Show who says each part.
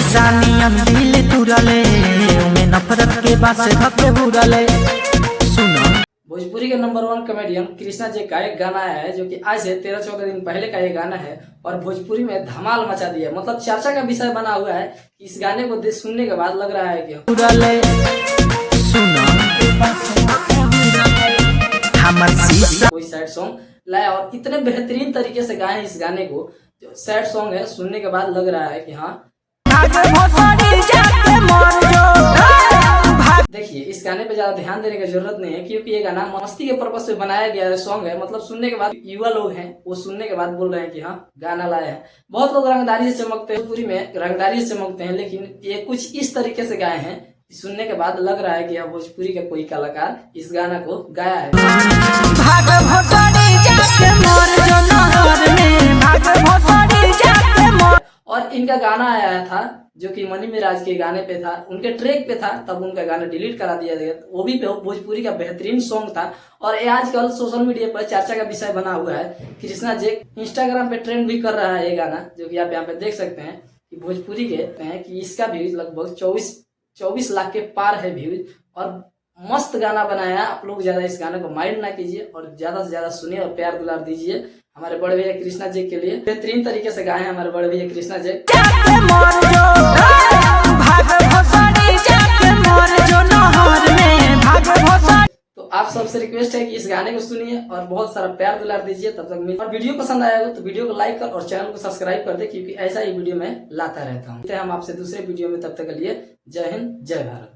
Speaker 1: सानियन दिल तुरले में नफरत के बात से धक्के बुरले। सुनो
Speaker 2: भोजपुरी के नंबर 1 कॉमेडियन कृष्णा जी का एक गाना है जो कि आज से 13-14 दिन पहले का ये गाना है और भोजपुरी में धमाल मचा दिया, मतलब चर्चा का विषय बना हुआ है। इस गाने को सुनने के बाद लग रहा है कि कोई सैड सॉन्ग लाया और इतने बेहतरीन तरीके से गाए इस गाने को। जो सैड सॉन्ग है सुनने के बाद लग रहा है कि हाँ देखिए इस गाने पे ज्यादा ध्यान देने की जरूरत नहीं है क्योंकि ये गाना मस्ती के पर्पस से बनाया गया सॉन्ग है। मतलब सुनने के बाद युवा लोग हैं वो सुनने के बाद बोल रहे हैं कि हाँ गाना लाया है। बहुत लोग रंगदारी से चमकते हैं, पूरी में रंगदारी से चमकते हैं, लेकिन ये कुछ इस तरीके से गाए हैं सुनने के बाद लग रहा है कि भोजपुरी का कोई कलाकार इस गाना को गाया है। और इनका गाना आया था जो कि मनी मिराज के गाने पे था, उनके ट्रैक पे था, तब उनका गाना डिलीट करा दिया गया। वो भी भोजपुरी का बेहतरीन सॉन्ग था और ये आजकल सोशल मीडिया पर चर्चा का विषय बना हुआ है। कृष्णा जी इंस्टाग्राम पे ट्रेंड भी कर रहा है ये गाना, जो कि आप यहाँ पे देख सकते हैं कि भोजपुरी के हैं कि इसका व्यूज लगभग 24 लाख के पार है व्यूज। और मस्त गाना बनाया। आप लोग ज्यादा इस गाने को माइंड ना कीजिए और ज्यादा से ज्यादा सुनिए और प्यार दुलार दीजिए हमारे बड़े भैया कृष्णा जी के लिए। बेहतरीन तरीके से गाए हैं हमारे बड़े भैया कृष्णा जी। तो आप सबसे रिक्वेस्ट है कि इस गाने को सुनिए और बहुत सारा प्यार दुलार दीजिए। तब तक और वीडियो पसंद आया हो तो वीडियो को लाइक कर और चैनल को सब्सक्राइब कर दे क्योंकि ऐसा ही वीडियो मैं लाता रहता हूँ। हम आपसे दूसरे वीडियो में, तब तक के लिए जय हिंद जय भारत।